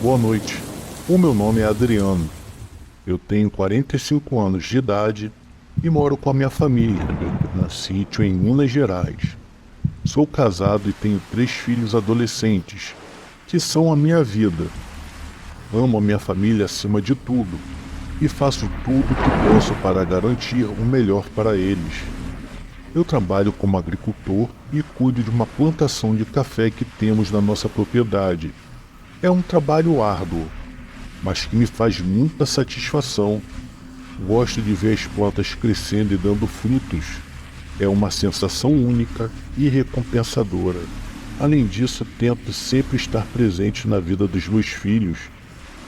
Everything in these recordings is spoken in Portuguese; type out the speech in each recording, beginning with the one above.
Boa noite. O meu nome é Adriano. Eu tenho 45 anos de idade e moro com a minha família, no sítio em Minas Gerais. Sou casado e tenho 3 filhos adolescentes, que são a minha vida. Amo a minha família acima de tudo e faço tudo o que posso para garantir o melhor para eles. Eu trabalho como agricultor e cuido de uma plantação de café que temos na nossa propriedade. É um trabalho árduo, mas que me faz muita satisfação. Gosto de ver as plantas crescendo e dando frutos. É uma sensação única e recompensadora. Além disso, tento sempre estar presente na vida dos meus filhos,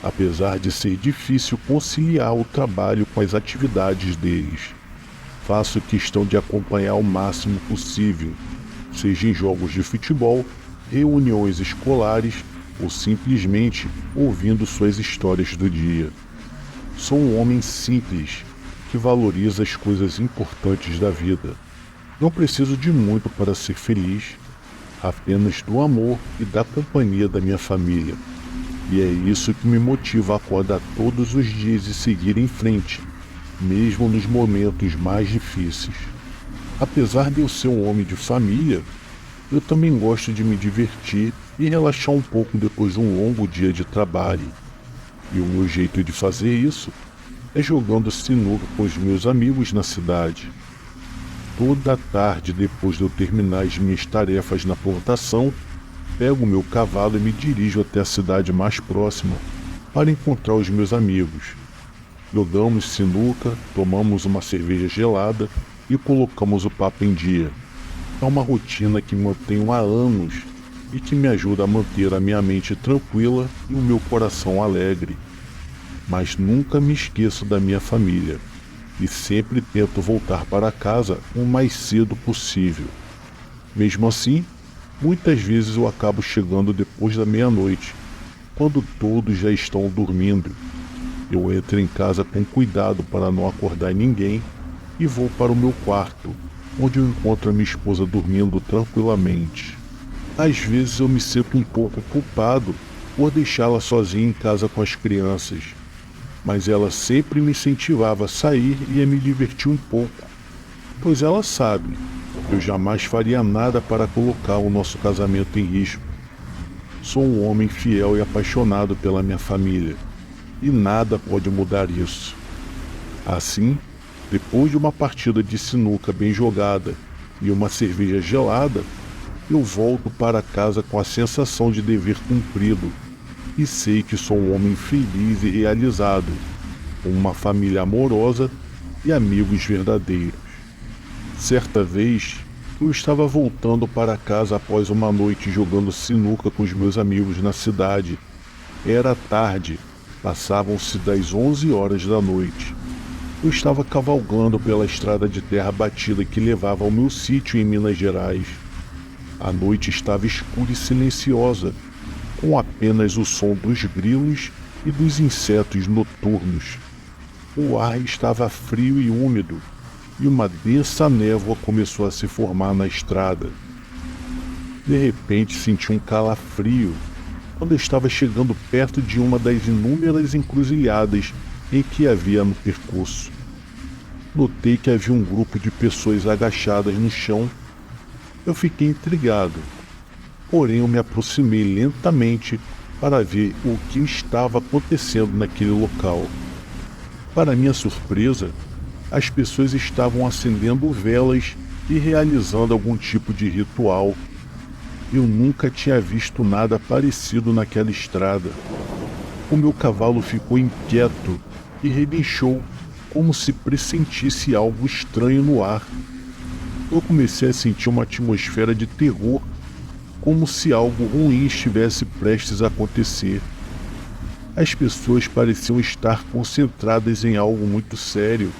apesar de ser difícil conciliar o trabalho com as atividades deles. Faço questão de acompanhar o máximo possível, seja em jogos de futebol, reuniões escolares ou simplesmente ouvindo suas histórias do dia. Sou um homem simples, que valoriza as coisas importantes da vida. Não preciso de muito para ser feliz, apenas do amor e da companhia da minha família. E é isso que me motiva a acordar todos os dias e seguir em frente, mesmo nos momentos mais difíceis. Apesar de eu ser um homem de família, eu também gosto de me divertir e relaxar um pouco depois de um longo dia de trabalho. E o meu jeito de fazer isso é jogando sinuca com os meus amigos na cidade. Toda tarde, depois de eu terminar as minhas tarefas na plantação, pego meu cavalo e me dirijo até a cidade mais próxima para encontrar os meus amigos. Jogamos sinuca, tomamos uma cerveja gelada e colocamos o papo em dia. É uma rotina que mantenho há anos e que me ajuda a manter a minha mente tranquila e o meu coração alegre. Mas nunca me esqueço da minha família e sempre tento voltar para casa o mais cedo possível. Mesmo assim, muitas vezes eu acabo chegando depois da meia-noite, quando todos já estão dormindo. Eu entro em casa com cuidado para não acordar ninguém e vou para o meu quarto, onde eu encontro a minha esposa dormindo tranquilamente. Às vezes eu me sinto um pouco culpado por deixá-la sozinha em casa com as crianças, mas ela sempre me incentivava a sair e a me divertir um pouco, pois ela sabe, eu jamais faria nada para colocar o nosso casamento em risco. Sou um homem fiel e apaixonado pela minha família, e nada pode mudar isso. Assim, depois de uma partida de sinuca bem jogada e uma cerveja gelada, eu volto para casa com a sensação de dever cumprido e sei que sou um homem feliz e realizado, com uma família amorosa e amigos verdadeiros. Certa vez, eu estava voltando para casa após uma noite jogando sinuca com os meus amigos na cidade. Era tarde, passavam-se das 11 horas da noite. Eu estava cavalgando pela estrada de terra batida que levava ao meu sítio em Minas Gerais. A noite estava escura e silenciosa, com apenas o som dos grilos e dos insetos noturnos. O ar estava frio e úmido, e uma densa névoa começou a se formar na estrada. De repente senti um calafrio quando eu estava chegando perto de uma das inúmeras encruzilhadas em que havia no percurso. Notei que havia um grupo de pessoas agachadas no chão. Eu fiquei intrigado, porém eu me aproximei lentamente para ver o que estava acontecendo naquele local. Para minha surpresa, as pessoas estavam acendendo velas e realizando algum tipo de ritual. Eu nunca tinha visto nada parecido naquela estrada. O meu cavalo ficou inquieto e relinchou, como se pressentisse algo estranho no ar. Eu comecei a sentir uma atmosfera de terror, como se algo ruim estivesse prestes a acontecer. As pessoas pareciam estar concentradas em algo muito sério,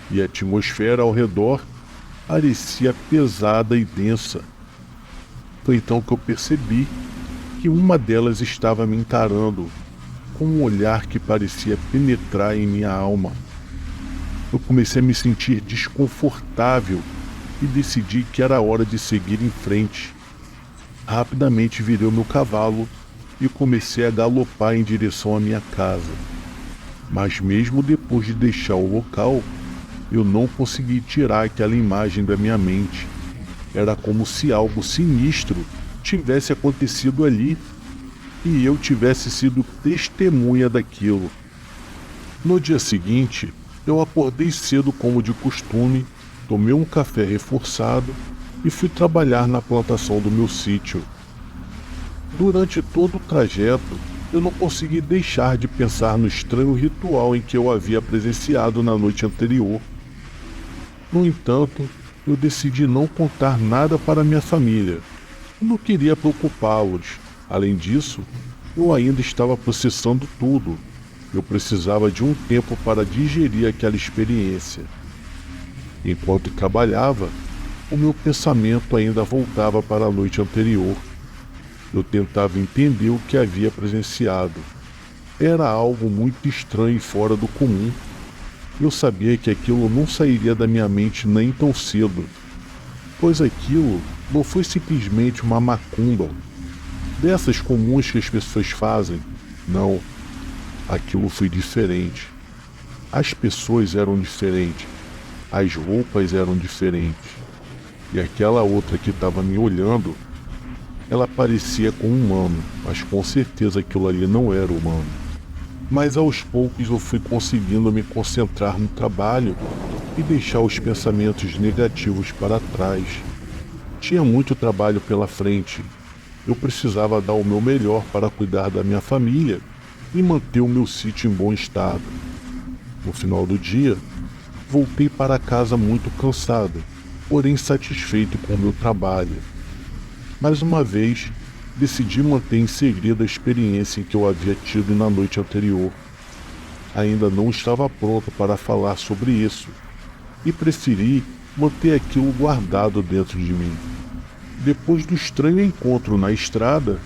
e a atmosfera ao redor parecia pesada e densa. Foi então que eu percebi que uma delas estava me encarando, com um olhar que parecia penetrar em minha alma. Eu comecei a me sentir desconfortável e decidi que era hora de seguir em frente. Rapidamente virei o meu cavalo e comecei a galopar em direção à minha casa. Mas mesmo depois de deixar o local, eu não consegui tirar aquela imagem da minha mente. Era como se algo sinistro tivesse acontecido ali e eu tivesse sido testemunha daquilo. No dia seguinte, eu acordei cedo como de costume, tomei um café reforçado e fui trabalhar na plantação do meu sítio. Durante todo o trajeto, eu não consegui deixar de pensar no estranho ritual em que eu havia presenciado na noite anterior. No entanto, eu decidi não contar nada para minha família. Eu não queria preocupá-los. Além disso, eu ainda estava processando tudo. Eu precisava de um tempo para digerir aquela experiência. Enquanto trabalhava, o meu pensamento ainda voltava para a noite anterior. Eu tentava entender o que havia presenciado. Era algo muito estranho e fora do comum. Eu sabia que aquilo não sairia da minha mente nem tão cedo, pois aquilo não foi simplesmente uma macumba, dessas comuns que as pessoas fazem. Não, aquilo foi diferente. As pessoas eram diferentes, as roupas eram diferentes, e aquela outra que estava me olhando, ela parecia com um humano, mas com certeza aquilo ali não era humano. Mas aos poucos eu fui conseguindo me concentrar no trabalho e deixar os pensamentos negativos para trás. Tinha muito trabalho pela frente. Eu precisava dar o meu melhor para cuidar da minha família e manter o meu sítio em bom estado. No final do dia, voltei para casa muito cansado, porém satisfeito com o meu trabalho. Mais uma vez, decidi manter em segredo a experiência em que eu havia tido na noite anterior. Ainda não estava pronto para falar sobre isso, e preferi manter aquilo guardado dentro de mim. Depois do estranho encontro na estrada,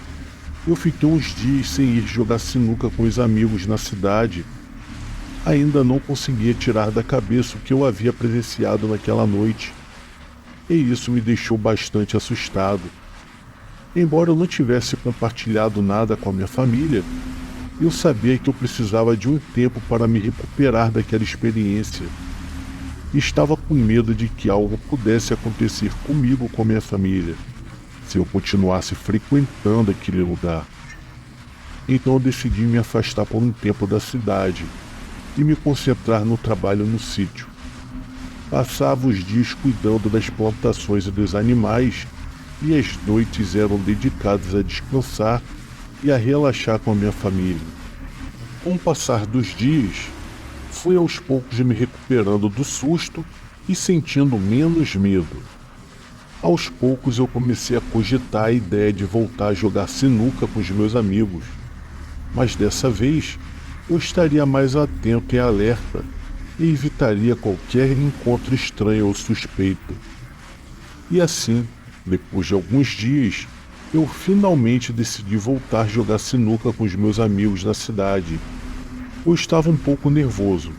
eu fiquei uns dias sem ir jogar sinuca com os amigos na cidade. Ainda não conseguia tirar da cabeça o que eu havia presenciado naquela noite, e isso me deixou bastante assustado. Embora eu não tivesse compartilhado nada com a minha família, eu sabia que eu precisava de um tempo para me recuperar daquela experiência. Estava com medo de que algo pudesse acontecer comigo com a minha família, se eu continuasse frequentando aquele lugar. Então eu decidi me afastar por um tempo da cidade e me concentrar no trabalho no sítio. Passava os dias cuidando das plantações e dos animais, e as noites eram dedicadas a descansar e a relaxar com a minha família. Com o passar dos dias, fui aos poucos me recuperando do susto e sentindo menos medo. Aos poucos eu comecei a cogitar a ideia de voltar a jogar sinuca com os meus amigos, mas dessa vez eu estaria mais atento e alerta e evitaria qualquer encontro estranho ou suspeito. E assim, depois de alguns dias, eu finalmente decidi voltar a jogar sinuca com os meus amigos na cidade. Eu estava um pouco nervoso,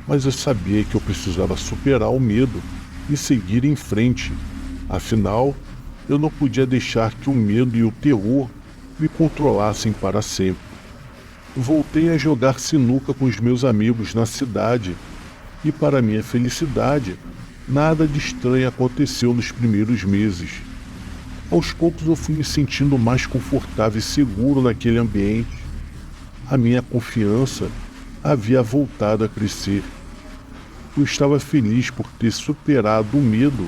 mas eu sabia que eu precisava superar o medo e seguir em frente. Afinal, eu não podia deixar que o medo e o terror me controlassem para sempre. Voltei a jogar sinuca com os meus amigos na cidade e, para minha felicidade, nada de estranho aconteceu nos primeiros meses. Aos poucos eu fui me sentindo mais confortável e seguro naquele ambiente. A minha confiança havia voltado a crescer. Eu estava feliz por ter superado o medo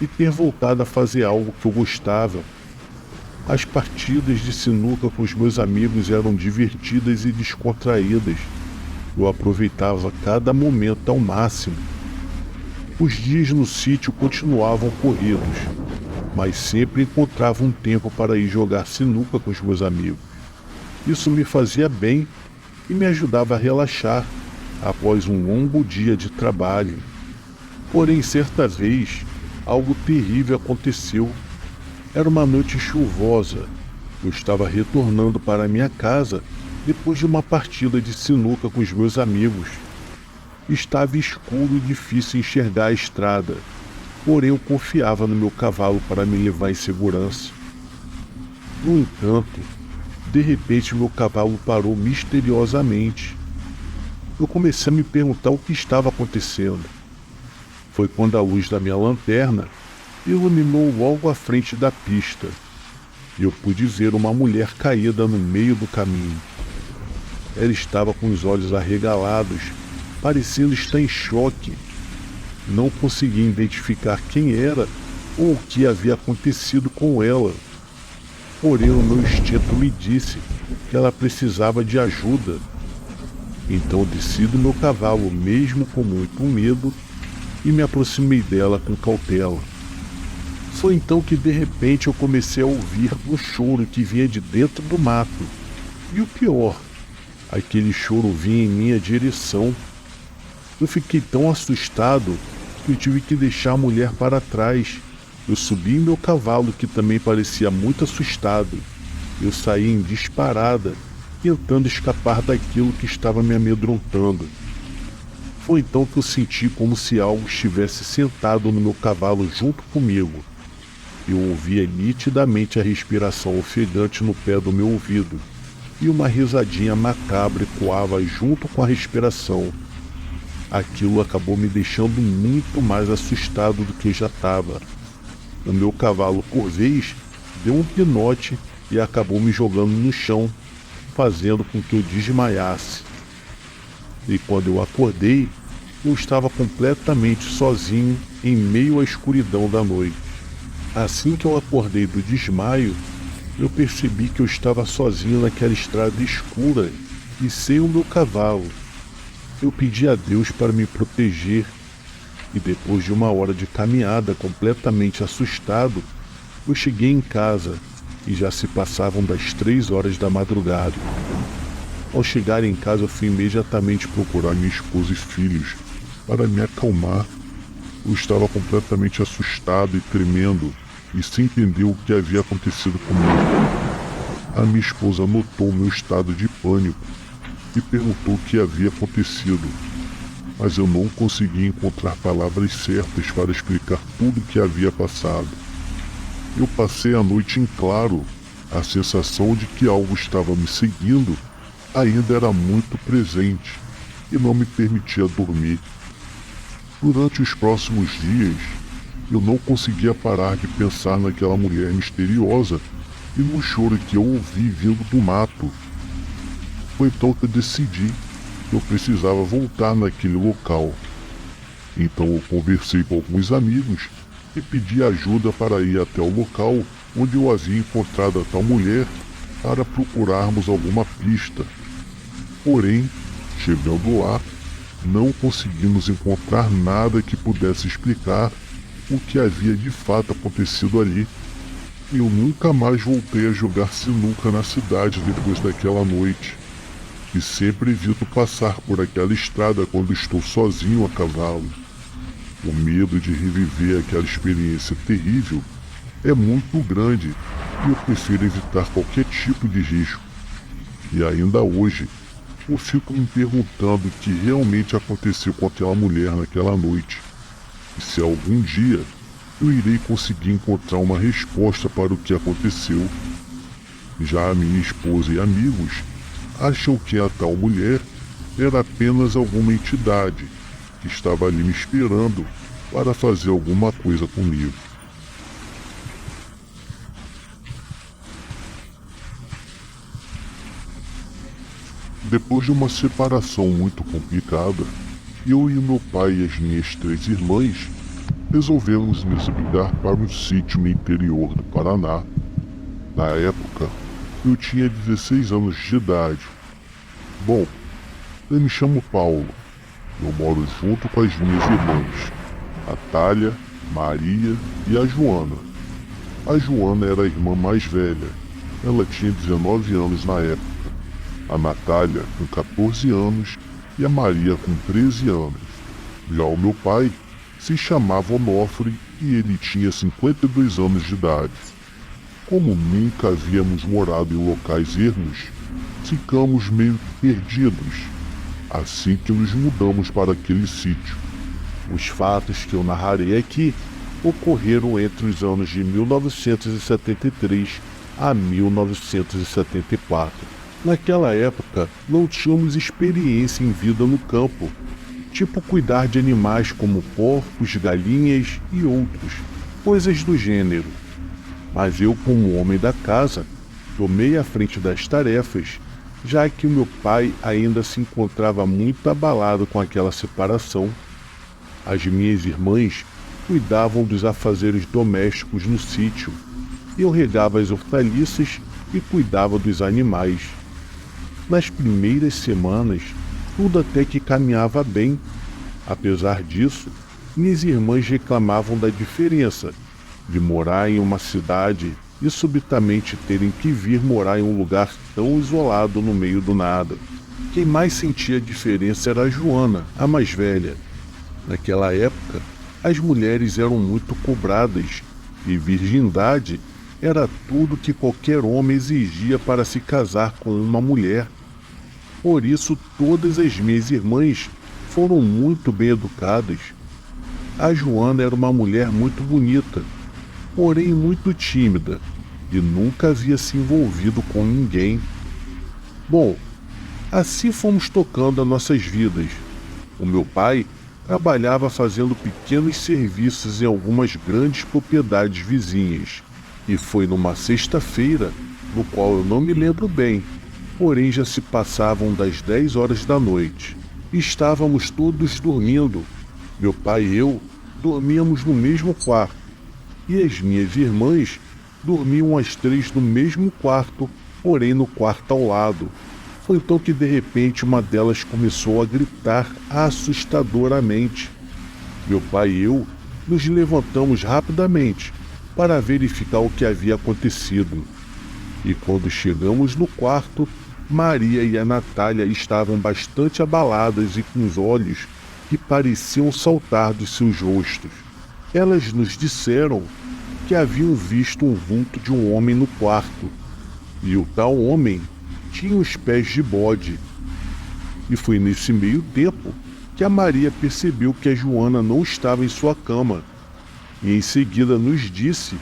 e ter voltado a fazer algo que eu gostava. As partidas de sinuca com os meus amigos eram divertidas e descontraídas. Eu aproveitava cada momento ao máximo. Os dias no sítio continuavam corridos, mas sempre encontrava um tempo para ir jogar sinuca com os meus amigos. Isso me fazia bem e me ajudava a relaxar após um longo dia de trabalho. Porém, certa vez, algo terrível aconteceu. Era uma noite chuvosa. Eu estava retornando para minha casa depois de uma partida de sinuca com os meus amigos. Estava escuro e difícil enxergar a estrada, porém eu confiava no meu cavalo para me levar em segurança. No entanto, De repente, meu cavalo parou misteriosamente. Eu comecei a me perguntar o que estava acontecendo. Foi quando a luz da minha lanterna iluminou logo à frente da pista. E eu pude ver uma mulher caída no meio do caminho. Ela estava com os olhos arregalados, parecendo estar em choque. Não conseguia identificar quem era ou o que havia acontecido com ela. Porém, o meu instinto me disse que ela precisava de ajuda. Então eu desci do meu cavalo, mesmo com muito medo, e me aproximei dela com cautela. Foi então que de repente eu comecei a ouvir um choro que vinha de dentro do mato. E o pior, aquele choro vinha em minha direção. Eu fiquei tão assustado que eu tive que deixar a mulher para trás. Eu subi em meu cavalo, que também parecia muito assustado. Eu saí em disparada, tentando escapar daquilo que estava me amedrontando. Foi então que eu senti como se algo estivesse sentado no meu cavalo junto comigo. Eu ouvia nitidamente a respiração ofegante no pé do meu ouvido, e uma risadinha macabra ecoava junto com a respiração. Aquilo acabou me deixando muito mais assustado do que já estava. O meu cavalo, por vez, deu um pinote e acabou me jogando no chão, fazendo com que eu desmaiasse. E quando eu acordei, eu estava completamente sozinho em meio à escuridão da noite. Assim que eu acordei do desmaio, eu percebi que eu estava sozinho naquela estrada escura e sem o meu cavalo. Eu pedi a Deus para me proteger e depois de uma hora de caminhada completamente assustado, eu cheguei em casa e já se passavam das 3 horas da madrugada. Ao chegar em casa, eu fui imediatamente procurar minha esposa e filhos para me acalmar. Eu estava completamente assustado e tremendo e sem entender o que havia acontecido comigo. A minha esposa notou meu estado de pânico e perguntou o que havia acontecido, mas eu não consegui encontrar palavras certas para explicar tudo o que havia passado. Eu passei a noite em claro. A sensação de que algo estava me seguindo ainda era muito presente e não me permitia dormir. Durante os próximos dias, eu não conseguia parar de pensar naquela mulher misteriosa e no choro que eu ouvi vindo do mato. Foi então que eu decidi que eu precisava voltar naquele local. Então eu conversei com alguns amigos e pedi ajuda para ir até o local onde eu havia encontrado a tal mulher para procurarmos alguma pista. Porém, chegando lá, não conseguimos encontrar nada que pudesse explicar o que havia de fato acontecido ali. Eu nunca mais voltei a jogar sinuca na cidade depois daquela noite, e sempre evito passar por aquela estrada quando estou sozinho a cavalo. O medo de reviver aquela experiência terrível é muito grande e eu prefiro evitar qualquer tipo de risco. E ainda hoje, eu fico me perguntando o que realmente aconteceu com aquela mulher naquela noite. E se algum dia eu irei conseguir encontrar uma resposta para o que aconteceu. Já a minha esposa e amigos acham que a tal mulher era apenas alguma entidade que estava ali me esperando para fazer alguma coisa comigo. Depois de uma separação muito complicada, eu e meu pai e as minhas 3 irmãs resolvemos nos mudar para um sítio no interior do Paraná. Na época, eu tinha 16 anos de idade. Bom, eu me chamo Paulo. Eu moro junto com as minhas irmãs, a Thalia, Maria e a Joana. A Joana era a irmã mais velha. Ela tinha 19 anos na época. A Natália com 14 anos e a Maria com 13 anos. Já o meu pai se chamava Onofre e ele tinha 52 anos de idade. Como nunca havíamos morado em locais ermos, ficamos meio perdidos, assim que nos mudamos para aquele sítio. Os fatos que eu narrarei aqui ocorreram entre os anos de 1973 a 1974. Naquela época, não tínhamos experiência em vida no campo, tipo cuidar de animais como porcos, galinhas e outros, coisas do gênero. Mas eu, como homem da casa, tomei a frente das tarefas, já que o meu pai ainda se encontrava muito abalado com aquela separação. As minhas irmãs cuidavam dos afazeres domésticos no sítio. Eu regava as hortaliças e cuidava dos animais. Nas primeiras semanas, tudo até que caminhava bem. Apesar disso, minhas irmãs reclamavam da diferença de morar em uma cidade e subitamente terem que vir morar em um lugar tão isolado no meio do nada. Quem mais sentia a diferença era a Joana, a mais velha. Naquela época, as mulheres eram muito cobradas e virgindade era tudo que qualquer homem exigia para se casar com uma mulher. Por isso, todas as minhas irmãs foram muito bem educadas. A Joana era uma mulher muito bonita, porém muito tímida, e nunca havia se envolvido com ninguém. Bom, assim fomos tocando as nossas vidas. O meu pai trabalhava fazendo pequenos serviços em algumas grandes propriedades vizinhas, e foi numa sexta-feira, no qual eu não me lembro bem, porém já se passavam das 10 horas da noite. Estávamos todos dormindo. Meu pai e eu dormíamos no mesmo quarto, e as minhas irmãs dormiam as 3 no mesmo quarto, porém no quarto ao lado. Foi então que de repente uma delas começou a gritar assustadoramente. Meu pai e eu nos levantamos rapidamente para verificar o que havia acontecido. E quando chegamos no quarto, Maria e a Natália estavam bastante abaladas e com os olhos que pareciam saltar dos seus rostos. Elas nos disseram que haviam visto um vulto de um homem no quarto, e o tal homem tinha os pés de bode. E foi nesse meio tempo que a Maria percebeu que a Joana não estava em sua cama, e em seguida nos disse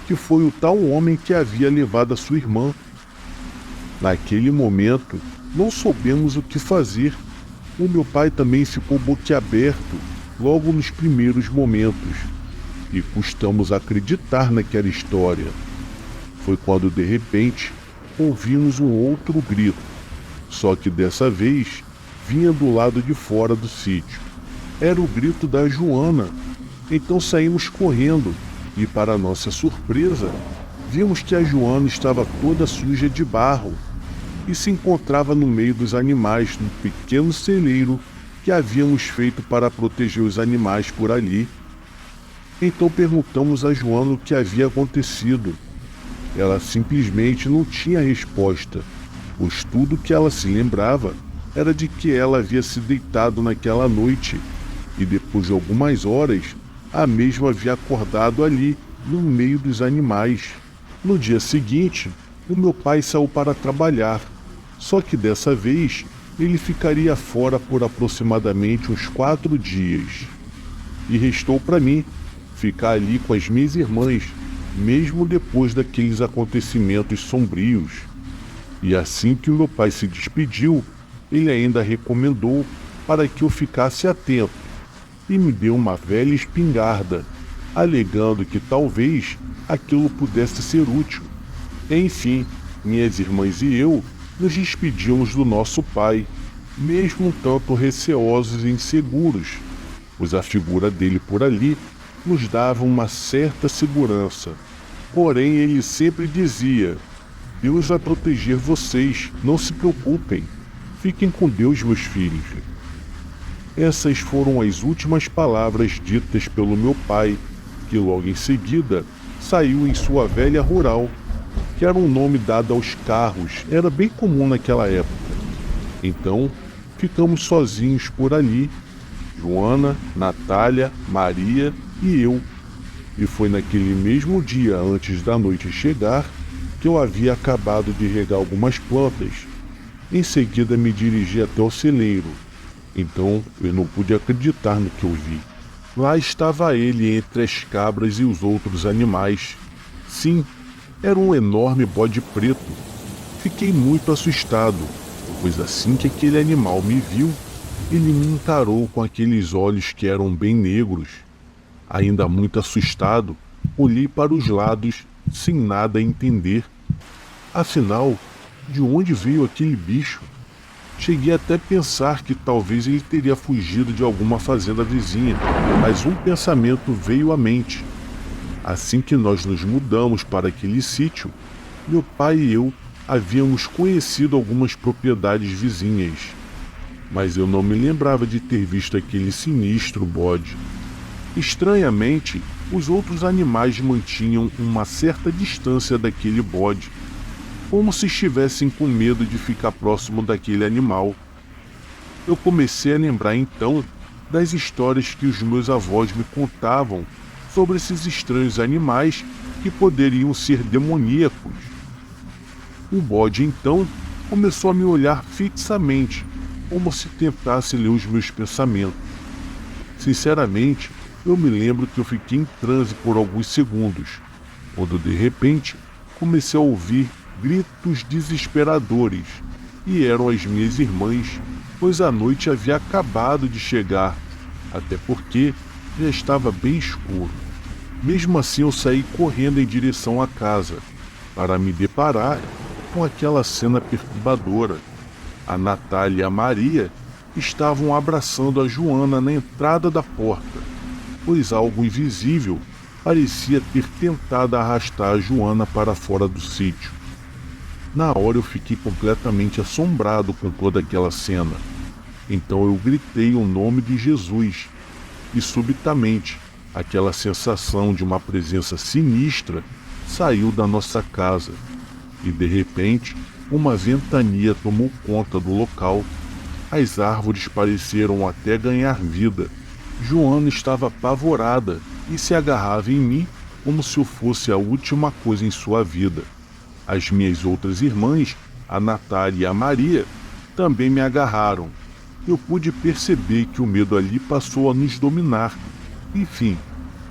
que foi o tal homem que havia levado a sua irmã. Naquele momento, não soubemos o que fazer. O meu pai também ficou boquiaberto logo nos primeiros momentos, e custamos acreditar naquela história. Foi quando de repente ouvimos um outro grito, só que dessa vez vinha do lado de fora do sítio. Era o grito da Joana. Então saímos correndo e, para nossa surpresa, vimos que a Joana estava toda suja de barro e se encontrava no meio dos animais, num pequeno celeiro que havíamos feito para proteger os animais por ali. Então perguntamos a Joana o que havia acontecido. Ela simplesmente não tinha resposta, pois tudo que ela se lembrava era de que ela havia se deitado naquela noite e depois de algumas horas a mesma havia acordado ali, no meio dos animais. No dia seguinte, o meu pai saiu para trabalhar, só que dessa vez ele ficaria fora por aproximadamente uns 4 dias. E restou para mim ficar ali com as minhas irmãs, mesmo depois daqueles acontecimentos sombrios. E assim que o meu pai se despediu, ele ainda recomendou para que eu ficasse atento e me deu uma velha espingarda, alegando que talvez aquilo pudesse ser útil. Enfim, minhas irmãs e eu nos despedimos do nosso pai, mesmo um tanto receosos e inseguros, pois a figura dele por ali nos dava uma certa segurança. Porém, ele sempre dizia: Deus vai proteger vocês, não se preocupem. Fiquem com Deus, meus filhos. Essas foram as últimas palavras ditas pelo meu pai, que logo em seguida saiu em sua velha rural, que era um nome dado aos carros, era bem comum naquela época. Então, ficamos sozinhos por ali, Joana, Natália, Maria e eu. E foi naquele mesmo dia, antes da noite chegar, que eu havia acabado de regar algumas plantas. Em seguida me dirigi até o celeiro. Então eu não pude acreditar no que eu vi. Lá estava ele entre as cabras e os outros animais. Sim, Era um enorme bode preto. Fiquei muito assustado, pois assim que aquele animal me viu, ele me encarou com aqueles olhos que eram bem negros. Ainda muito assustado, olhei para os lados, sem nada entender. Afinal, de onde veio aquele bicho? Cheguei até a pensar que talvez ele teria fugido de alguma fazenda vizinha, mas um pensamento veio à mente. Assim que nós nos mudamos para aquele sítio, meu pai e eu havíamos conhecido algumas propriedades vizinhas, mas eu não me lembrava de ter visto aquele sinistro bode. Estranhamente, os outros animais mantinham uma certa distância daquele bode, como se estivessem com medo de ficar próximo daquele animal. Eu comecei a lembrar então das histórias que os meus avós me contavam sobre esses estranhos animais que poderiam ser demoníacos. O bode então começou a me olhar fixamente, como se tentasse ler os meus pensamentos. Sinceramente, eu me lembro que eu fiquei em transe por alguns segundos, quando de repente comecei a ouvir gritos desesperadores, e eram as minhas irmãs, pois a noite havia acabado de chegar, até porque já estava bem escuro. Mesmo assim eu saí correndo em direção à casa, para me deparar com aquela cena perturbadora. A Natália e a Maria estavam abraçando a Joana na entrada da porta, pois algo invisível parecia ter tentado arrastar a Joana para fora do sítio. Na hora eu fiquei completamente assombrado com toda aquela cena. Então eu gritei o nome de Jesus, e subitamente aquela sensação de uma presença sinistra saiu da nossa casa, e de repente uma ventania tomou conta do local. As árvores pareceram até ganhar vida. Joana estava apavorada e se agarrava em mim como se eu fosse a última coisa em sua vida. As minhas outras irmãs, a Natália e a Maria, também me agarraram. Eu pude perceber que o medo ali passou a nos dominar. Enfim,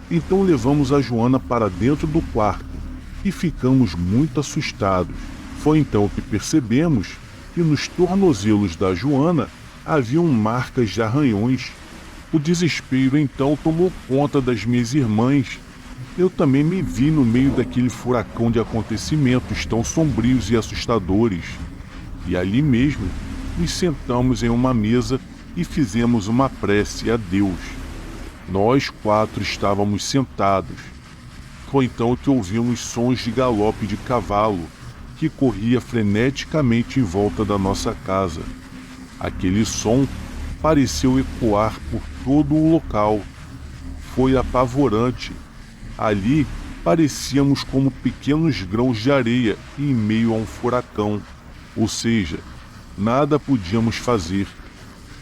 então levamos a Joana para dentro do quarto e ficamos muito assustados. Foi então que percebemos que nos tornozelos da Joana haviam marcas de arranhões. O desespero então tomou conta das minhas irmãs. Eu também me vi no meio daquele furacão de acontecimentos tão sombrios e assustadores. E ali mesmo, nos sentamos em uma mesa e fizemos uma prece a Deus. Nós 4 estávamos sentados. Foi então que ouvimos sons de galope de cavalo, que corria freneticamente em volta da nossa casa. Aquele som pareceu ecoar por todo o local. Foi apavorante. Ali parecíamos como pequenos grãos de areia em meio a um furacão, ou seja, nada podíamos fazer.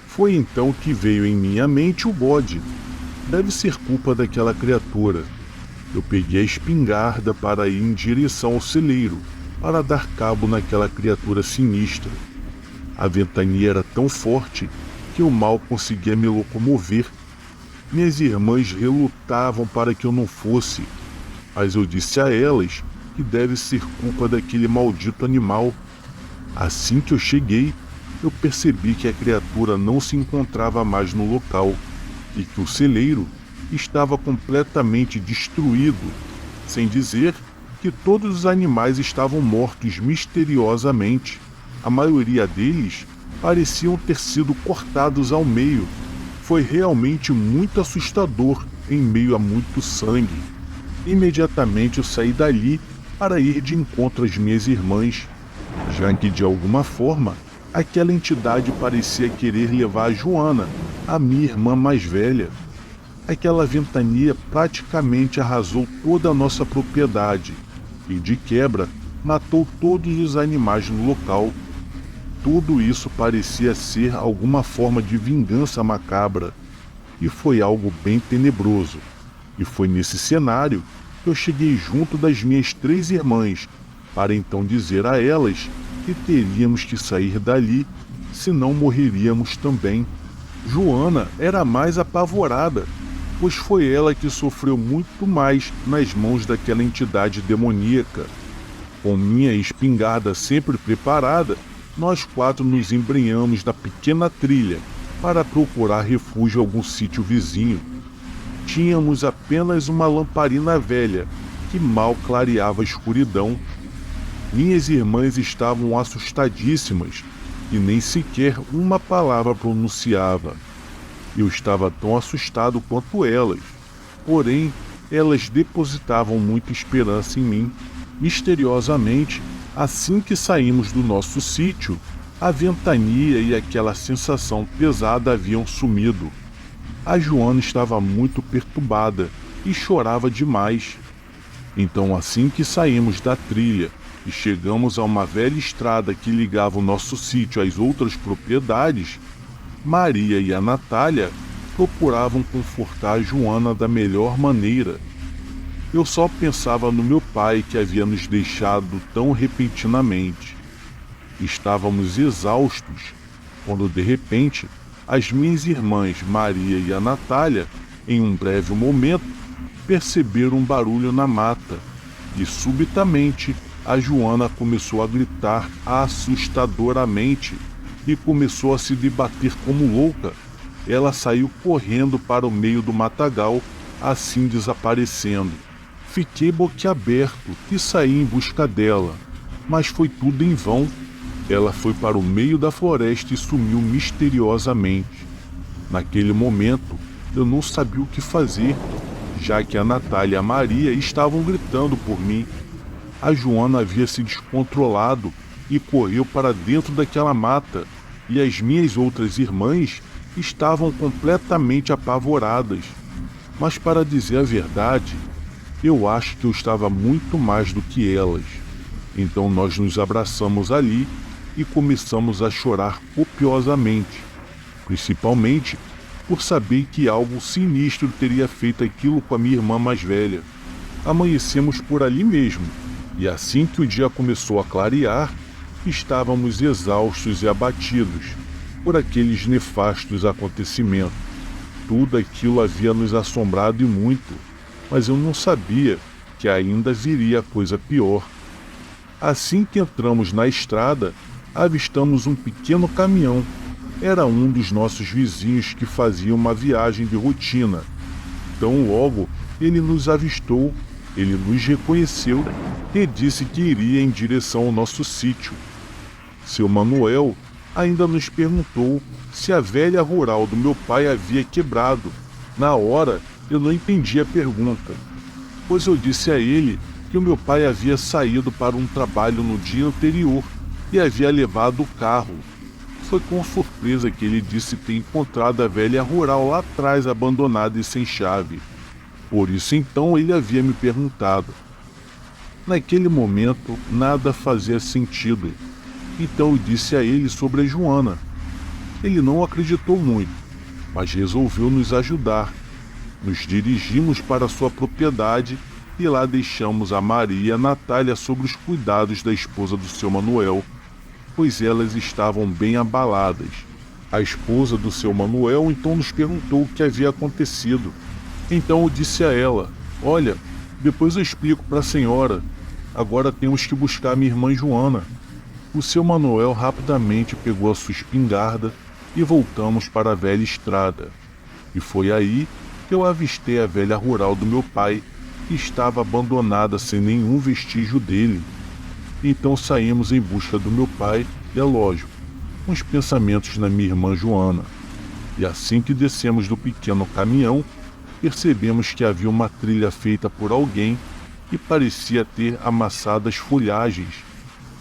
Foi então que veio em minha mente o bode. Deve ser culpa daquela criatura. Eu peguei a espingarda para ir em direção ao celeiro, para dar cabo naquela criatura sinistra. A ventania era tão forte que eu mal conseguia me locomover. Minhas irmãs relutavam para que eu não fosse, mas eu disse a elas que deve ser culpa daquele maldito animal. Assim que eu cheguei, eu percebi que a criatura não se encontrava mais no local e que o celeiro estava completamente destruído, sem dizer que todos os animais estavam mortos misteriosamente. A maioria deles pareciam ter sido cortados ao meio. Foi realmente muito assustador em meio a muito sangue. Imediatamente eu saí dali para ir de encontro às minhas irmãs, já que de alguma forma aquela entidade parecia querer levar a Joana, a minha irmã mais velha. Aquela ventania praticamente arrasou toda a nossa propriedade e, de quebra, matou todos os animais no local. Tudo isso parecia ser alguma forma de vingança macabra, e foi algo bem tenebroso. E foi nesse cenário que eu cheguei junto das minhas 3 irmãs, para então dizer a elas que teríamos que sair dali, senão morreríamos também. Joana era mais apavorada, pois foi ela que sofreu muito mais nas mãos daquela entidade demoníaca. Com minha espingarda sempre preparada, nós 4 nos embrenhamos na pequena trilha para procurar refúgio em algum sítio vizinho. Tínhamos apenas uma lamparina velha que mal clareava a escuridão. Minhas irmãs estavam assustadíssimas e nem sequer uma palavra pronunciava. Eu estava tão assustado quanto elas, porém elas depositavam muita esperança em mim. Misteriosamente, assim que saímos do nosso sítio, a ventania e aquela sensação pesada haviam sumido. A Joana estava muito perturbada e chorava demais. Então, assim que saímos da trilha e chegamos a uma velha estrada que ligava o nosso sítio às outras propriedades, Maria e a Natália procuravam confortar a Joana da melhor maneira. Eu só pensava no meu pai que havia nos deixado tão repentinamente. Estávamos exaustos, quando de repente as minhas irmãs Maria e a Natália, em um breve momento, perceberam um barulho na mata e subitamente a Joana começou a gritar assustadoramente e começou a se debater como louca. Ela saiu correndo para o meio do matagal, assim desaparecendo. Fiquei boquiaberto e saí em busca dela, mas foi tudo em vão. Ela foi para o meio da floresta e sumiu misteriosamente. Naquele momento, eu não sabia o que fazer, já que a Natália e a Maria estavam gritando por mim. A Joana havia se descontrolado e correu para dentro daquela mata, e as minhas outras irmãs estavam completamente apavoradas. Mas, para dizer a verdade, eu acho que eu estava muito mais do que elas. Então nós nos abraçamos ali e começamos a chorar copiosamente, principalmente por saber que algo sinistro teria feito aquilo com a minha irmã mais velha. Amanhecemos por ali mesmo, e assim que o dia começou a clarear, estávamos exaustos e abatidos por aqueles nefastos acontecimentos. Tudo aquilo havia nos assombrado e muito, mas eu não sabia que ainda viria coisa pior. Assim que entramos na estrada, avistamos um pequeno caminhão. Era um dos nossos vizinhos que fazia uma viagem de rotina. Tão logo ele nos avistou, ele nos reconheceu e disse que iria em direção ao nosso sítio. Seu Manuel ainda nos perguntou se a velha rural do meu pai havia quebrado. Na hora, eu não entendi a pergunta, pois eu disse a ele que o meu pai havia saído para um trabalho no dia anterior e havia levado o carro. Foi com surpresa que ele disse ter encontrado a velha rural lá atrás abandonada e sem chave. Por isso então ele havia me perguntado. Naquele momento nada fazia sentido, então eu disse a ele sobre a Joana. Ele não acreditou muito, mas resolveu nos ajudar. Nos dirigimos para sua propriedade e lá deixamos a Maria e a Natália sob os cuidados da esposa do seu Manuel, pois elas estavam bem abaladas. A esposa do seu Manuel então nos perguntou o que havia acontecido. Então eu disse a ela: olha, depois eu explico para a senhora. Agora temos que buscar minha irmã Joana. O seu Manuel rapidamente pegou a sua espingarda e voltamos para a velha estrada. E foi aí que eu avistei a velha rural do meu pai, que estava abandonada sem nenhum vestígio dele. Então saímos em busca do meu pai, e é lógico, com os pensamentos na minha irmã Joana. E assim que descemos do pequeno caminhão, percebemos que havia uma trilha feita por alguém que parecia ter amassado as folhagens.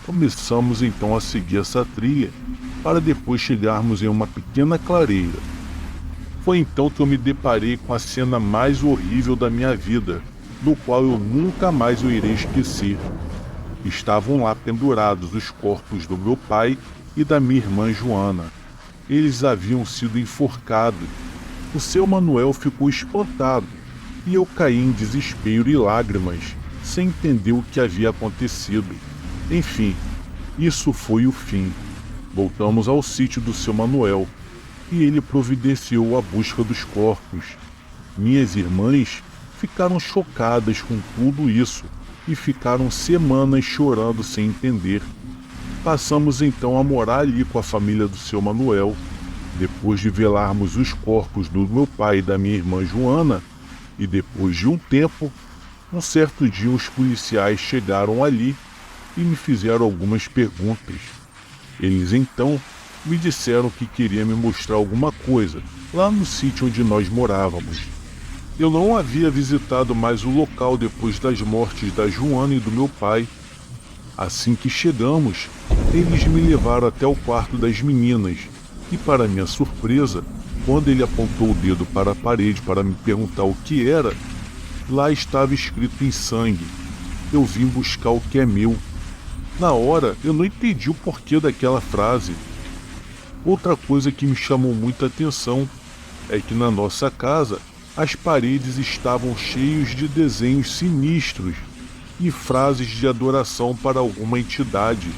Começamos então a seguir essa trilha, para depois chegarmos em uma pequena clareira. Foi então que eu me deparei com a cena mais horrível da minha vida, do qual eu nunca mais o irei esquecer. Estavam lá pendurados os corpos do meu pai e da minha irmã Joana. Eles haviam sido enforcados. O seu Manuel ficou espantado e eu caí em desespero e lágrimas, sem entender o que havia acontecido. Enfim, isso foi o fim. Voltamos ao sítio do seu Manuel e ele providenciou a busca dos corpos. Minhas irmãs ficaram chocadas com tudo isso, e ficaram semanas chorando sem entender. Passamos então a morar ali com a família do seu Manuel. Depois de velarmos os corpos do meu pai e da minha irmã Joana, e depois de um tempo, um certo dia os policiais chegaram ali e me fizeram algumas perguntas. Eles então me disseram que queriam me mostrar alguma coisa lá no sítio onde nós morávamos. Eu não havia visitado mais o local depois das mortes da Joana e do meu pai. Assim que chegamos, eles me levaram até o quarto das meninas e, para minha surpresa, quando ele apontou o dedo para a parede para me perguntar o que era, lá estava escrito em sangue: "Eu vim buscar o que é meu". Na hora, eu não entendi o porquê daquela frase. Outra coisa que me chamou muita atenção é que na nossa casa as paredes estavam cheias de desenhos sinistros e frases de adoração para alguma entidade.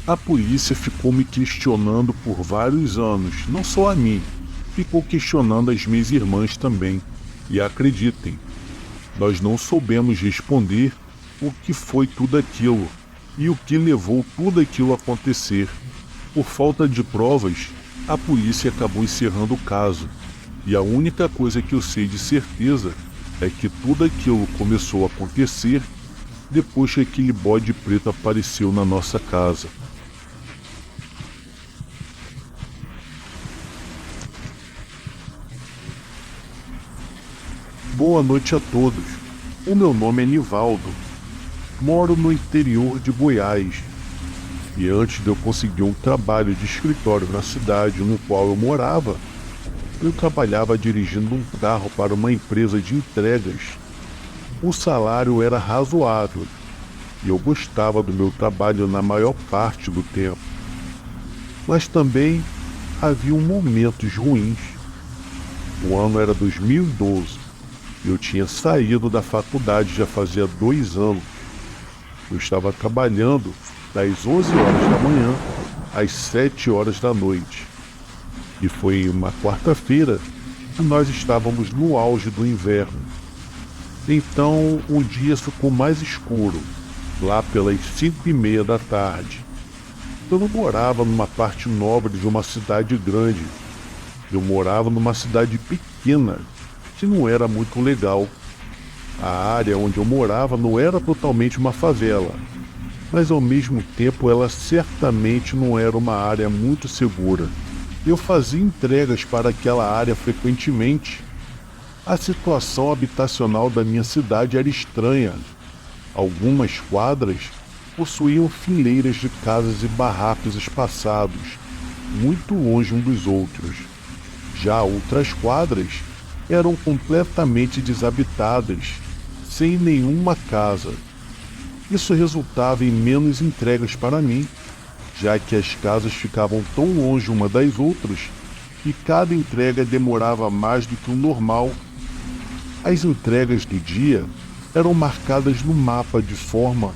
A polícia ficou me questionando por vários anos, não só a mim, ficou questionando as minhas irmãs também. E acreditem, nós não soubemos responder o que foi tudo aquilo e o que levou tudo aquilo a acontecer. Por falta de provas, a polícia acabou encerrando o caso. E a única coisa que eu sei de certeza é que tudo aquilo começou a acontecer depois que aquele bode preto apareceu na nossa casa. Boa noite a todos. O meu nome é Nivaldo. Moro no interior de Goiás. E antes de eu conseguir um trabalho de escritório na cidade no qual eu morava, eu trabalhava dirigindo um carro para uma empresa de entregas. O salário era razoável e eu gostava do meu trabalho na maior parte do tempo. Mas também havia momentos ruins. O ano era 2012 e eu tinha saído da faculdade já fazia 2 anos. Eu estava trabalhando das 11 horas da manhã às 7 horas da noite. E foi uma quarta-feira e nós estávamos no auge do inverno. Então o dia ficou mais escuro, lá pelas 5:30 da tarde. Eu não morava numa parte nobre de uma cidade grande. Eu morava numa cidade pequena, que não era muito legal. A área onde eu morava não era totalmente uma favela, mas ao mesmo tempo ela certamente não era uma área muito segura. Eu fazia entregas para aquela área frequentemente. A situação habitacional da minha cidade era estranha. Algumas quadras possuíam fileiras de casas e barracos espaçados, muito longe um dos outros. Já outras quadras eram completamente desabitadas, sem nenhuma casa. Isso resultava em menos entregas para mim, já que as casas ficavam tão longe uma das outras que cada entrega demorava mais do que o normal. As entregas do dia eram marcadas no mapa de forma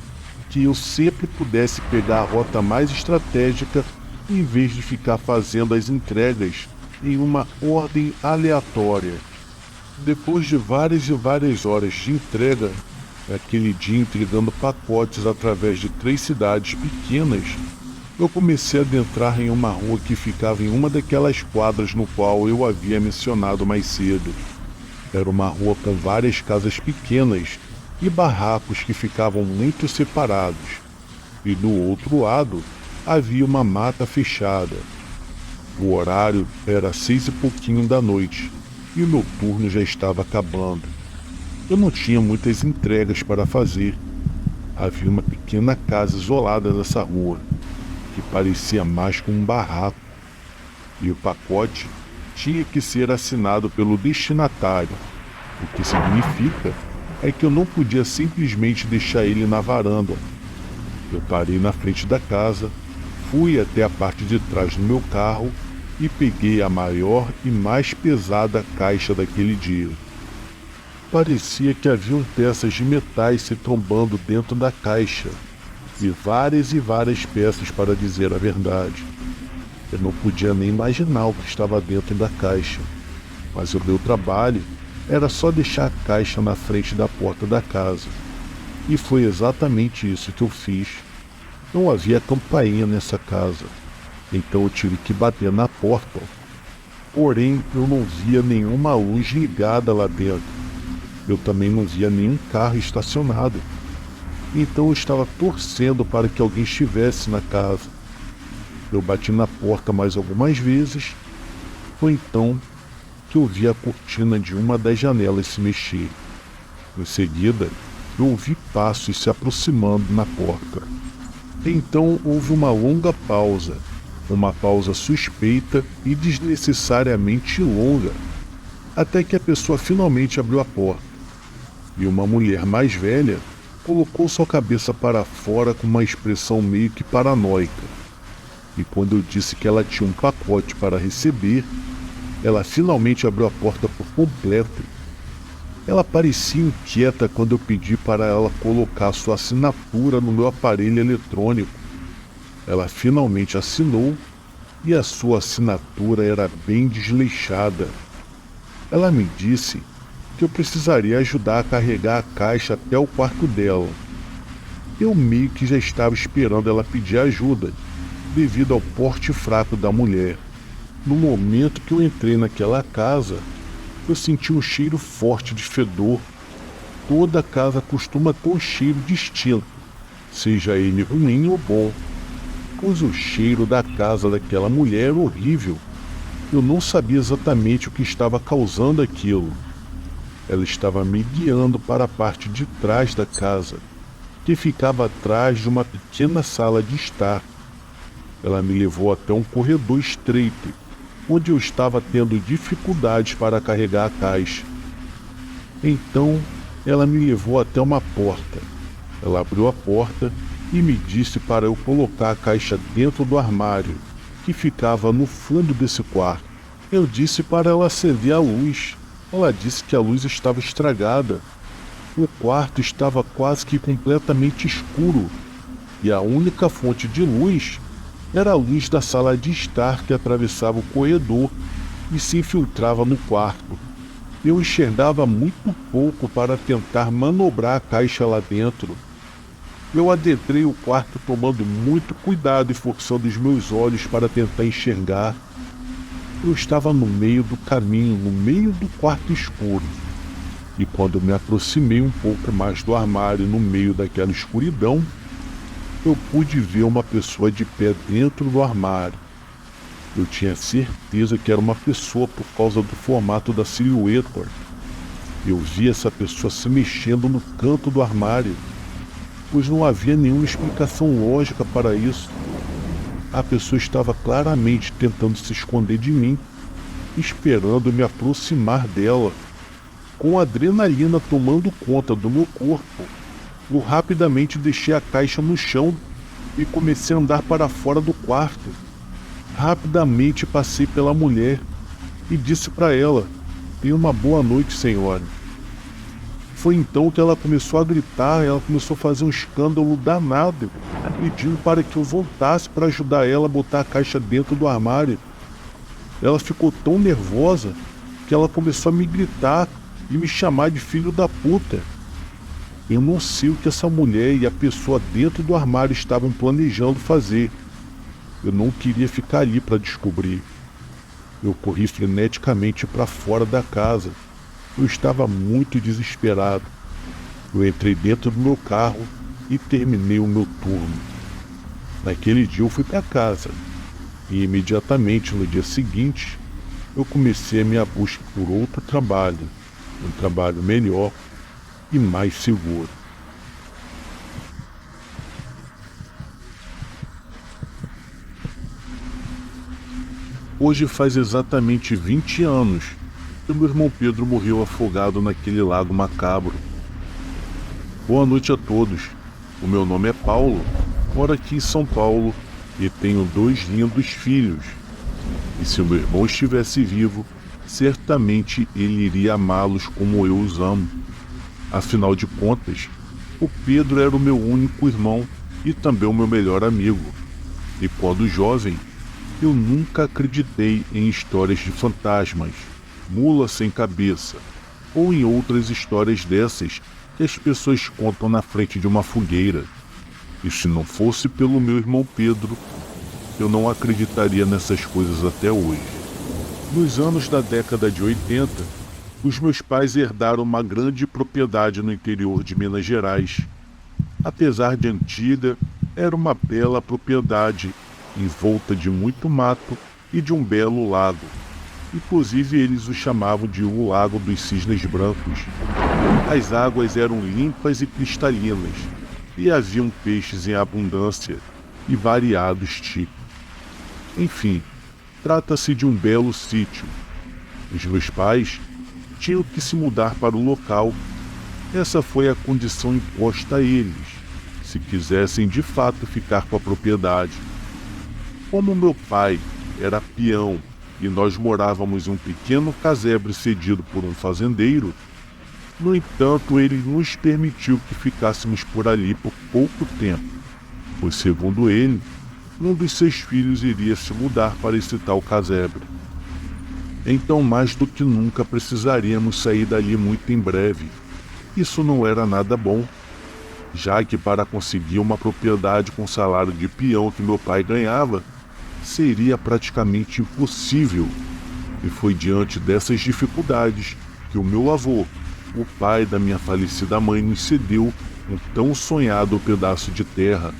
que eu sempre pudesse pegar a rota mais estratégica em vez de ficar fazendo as entregas em uma ordem aleatória. Depois de várias e várias horas de entrega, aquele dia entregando pacotes através de 3 cidades pequenas, eu comecei a adentrar em uma rua que ficava em uma daquelas quadras no qual eu havia mencionado mais cedo. Era uma rua com várias casas pequenas e barracos que ficavam muito separados. E do outro lado havia uma mata fechada. O horário era 6 e pouquinho da noite e o meu turno já estava acabando. Eu não tinha muitas entregas para fazer. Havia uma pequena casa isolada nessa rua, que parecia mais com um barraco, e o pacote tinha que ser assinado pelo destinatário, o que significa é que eu não podia simplesmente deixar ele na varanda. Eu parei na frente da casa, fui até a parte de trás do meu carro e peguei a maior e mais pesada caixa daquele dia. Parecia que haviam peças de metais se trombando dentro da caixa, e várias peças, para dizer a verdade. Eu não podia nem imaginar o que estava dentro da caixa, mas o meu trabalho era só deixar a caixa na frente da porta da casa. E foi exatamente isso que eu fiz. Não havia campainha nessa casa, então eu tive que bater na porta. Porém, eu não via nenhuma luz ligada lá dentro. Eu também não via nenhum carro estacionado. Então eu estava torcendo para que alguém estivesse na casa. Eu bati na porta mais algumas vezes. Foi então que eu vi a cortina de uma das janelas se mexer. Em seguida, eu ouvi passos se aproximando na porta. Então houve uma longa pausa, uma pausa suspeita e desnecessariamente longa, até que a pessoa finalmente abriu a porta. E uma mulher mais velha colocou sua cabeça para fora com uma expressão meio que paranoica. E quando eu disse que ela tinha um pacote para receber, ela finalmente abriu a porta por completo. Ela parecia inquieta quando eu pedi para ela colocar sua assinatura no meu aparelho eletrônico. Ela finalmente assinou e a sua assinatura era bem desleixada. Ela me disse que eu precisaria ajudar a carregar a caixa até o quarto dela. Eu meio que já estava esperando ela pedir ajuda, devido ao porte fraco da mulher. No momento que eu entrei naquela casa, eu senti um cheiro forte de fedor. Toda casa costuma ter um cheiro distinto, seja ele ruim ou bom, pois o cheiro da casa daquela mulher era horrível. Eu não sabia exatamente o que estava causando aquilo. Ela estava me guiando para a parte de trás da casa, que ficava atrás de uma pequena sala de estar. Ela me levou até um corredor estreito, onde eu estava tendo dificuldades para carregar a caixa. Então, ela me levou até uma porta. Ela abriu a porta e me disse para eu colocar a caixa dentro do armário, que ficava no fundo desse quarto. Eu disse para ela acender a luz. Ela disse que a luz estava estragada. O quarto estava quase que completamente escuro, e a única fonte de luz era a luz da sala de estar que atravessava o corredor e se infiltrava no quarto. Eu enxergava muito pouco para tentar manobrar a caixa lá dentro. Eu adentrei o quarto tomando muito cuidado e forçando os meus olhos para tentar enxergar. Eu estava no meio do caminho, no meio do quarto escuro. E quando me aproximei um pouco mais do armário no meio daquela escuridão, eu pude ver uma pessoa de pé dentro do armário. Eu tinha certeza que era uma pessoa por causa do formato da silhueta. Eu vi essa pessoa se mexendo no canto do armário, pois não havia nenhuma explicação lógica para isso. A pessoa estava claramente tentando se esconder de mim, esperando me aproximar dela. Com a adrenalina tomando conta do meu corpo, eu rapidamente deixei a caixa no chão e comecei a andar para fora do quarto. Rapidamente passei pela mulher e disse para ela: "Tenha uma boa noite, senhora." Foi então que ela começou a gritar, ela começou a fazer um escândalo danado, pedindo para que eu voltasse para ajudar ela a botar a caixa dentro do armário. Ela ficou tão nervosa que ela começou a me gritar e me chamar de filho da puta. Eu não sei o que essa mulher e a pessoa dentro do armário estavam planejando fazer. Eu não queria ficar ali para descobrir. Eu corri freneticamente para fora da casa. Eu estava muito desesperado. Eu entrei dentro do meu carro e terminei o meu turno. Naquele dia eu fui para casa. E imediatamente no dia seguinte, eu comecei a minha busca por outro trabalho. Um trabalho melhor e mais seguro. Hoje faz exatamente 20 anos que meu irmão Pedro morreu afogado naquele lago macabro. Boa noite a todos. O meu nome é Paulo, moro aqui em São Paulo e tenho 2 lindos filhos. E se o meu irmão estivesse vivo, certamente ele iria amá-los como eu os amo. Afinal de contas, o Pedro era o meu único irmão e também o meu melhor amigo. E quando jovem, eu nunca acreditei em histórias de fantasmas, mula sem cabeça, ou em outras histórias dessas que as pessoas contam na frente de uma fogueira. E se não fosse pelo meu irmão Pedro, eu não acreditaria nessas coisas até hoje. Nos anos da década de 80, os meus pais herdaram uma grande propriedade no interior de Minas Gerais. Apesar de antiga, era uma bela propriedade, envolta de muito mato e de um belo lago. Inclusive eles o chamavam de o Lago dos Cisnes Brancos. As águas eram limpas e cristalinas, e haviam peixes em abundância e variados tipos. Enfim, trata-se de um belo sítio. Os meus pais tinham que se mudar para o local. Essa foi a condição imposta a eles, se quisessem de fato ficar com a propriedade. Como meu pai era peão e nós morávamos em um pequeno casebre cedido por um fazendeiro, no entanto, ele nos permitiu que ficássemos por ali por pouco tempo, pois, segundo ele, um dos seus filhos iria se mudar para esse tal casebre. Então, mais do que nunca, precisaríamos sair dali muito em breve. Isso não era nada bom, já que para conseguir uma propriedade com o salário de peão que meu pai ganhava, seria praticamente impossível. E foi diante dessas dificuldades que o meu avô, o pai da minha falecida mãe, nos cedeu um tão sonhado pedaço de terra.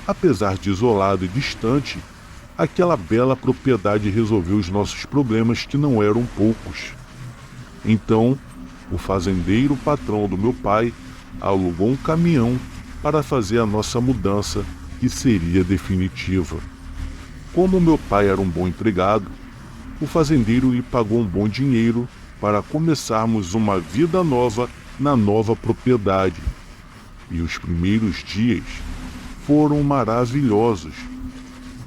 Apesar de isolado e distante, aquela bela propriedade resolveu os nossos problemas, que não eram poucos. Então, o fazendeiro patrão do meu pai alugou um caminhão para fazer a nossa mudança, que seria definitiva. Como meu pai era um bom empregado, o fazendeiro lhe pagou um bom dinheiro para começarmos uma vida nova na nova propriedade. E os primeiros dias foram maravilhosos.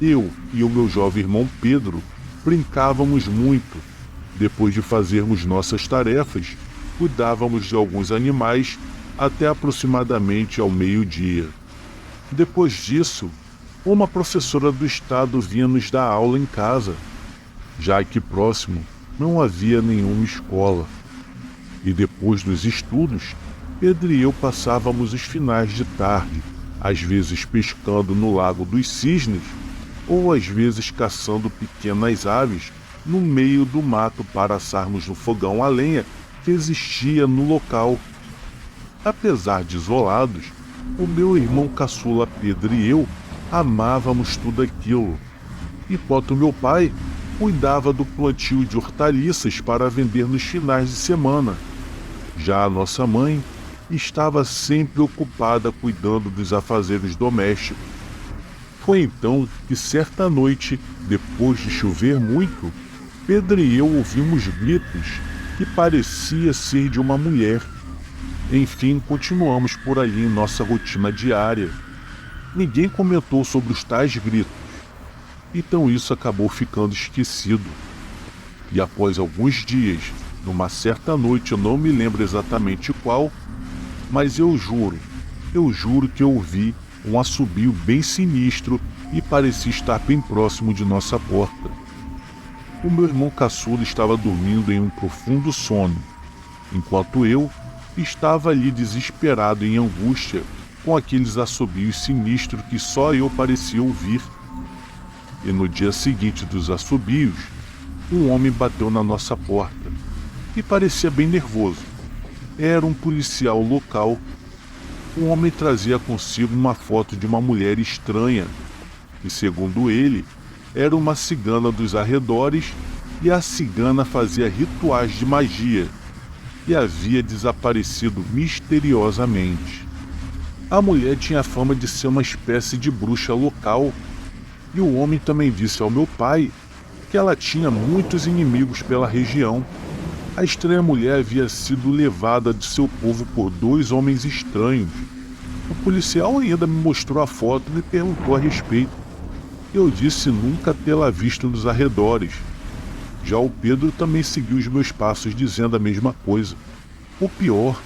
Eu e o meu jovem irmão Pedro brincávamos muito. Depois de fazermos nossas tarefas, cuidávamos de alguns animais até aproximadamente ao meio-dia. Depois disso, uma professora do estado vinha nos dar aula em casa, já que próximo não havia nenhuma escola. E depois dos estudos, Pedro e eu passávamos os finais de tarde, às vezes pescando no Lago dos Cisnes, ou às vezes caçando pequenas aves no meio do mato para assarmos no fogão a lenha que existia no local. Apesar de isolados, o meu irmão caçula Pedro e eu amávamos tudo aquilo, enquanto meu pai cuidava do plantio de hortaliças para vender nos finais de semana. Já a nossa mãe estava sempre ocupada cuidando dos afazeres domésticos. Foi então que certa noite, depois de chover muito, Pedro e eu ouvimos gritos que parecia ser de uma mulher. Enfim, continuamos por ali em nossa rotina diária. Ninguém comentou sobre os tais gritos, então isso acabou ficando esquecido. E após alguns dias, numa certa noite, eu não me lembro exatamente qual, mas eu juro que eu ouvi um assobio bem sinistro e parecia estar bem próximo de nossa porta. O meu irmão caçula estava dormindo em um profundo sono, enquanto eu estava ali desesperado em angústia com aqueles assobios sinistros que só eu parecia ouvir. E no dia seguinte dos assobios, um homem bateu na nossa porta e parecia bem nervoso. Era um policial local. O homem trazia consigo uma foto de uma mulher estranha, que, segundo ele, era uma cigana dos arredores, e a cigana fazia rituais de magia e havia desaparecido misteriosamente. A mulher tinha fama de ser uma espécie de bruxa local, e o homem também disse ao meu pai que ela tinha muitos inimigos pela região. A estranha mulher havia sido levada de seu povo por 2 homens estranhos. O policial ainda me mostrou a foto e me perguntou a respeito. Eu disse nunca tê-la visto nos arredores. Já o Pedro também seguiu os meus passos dizendo a mesma coisa. O pior,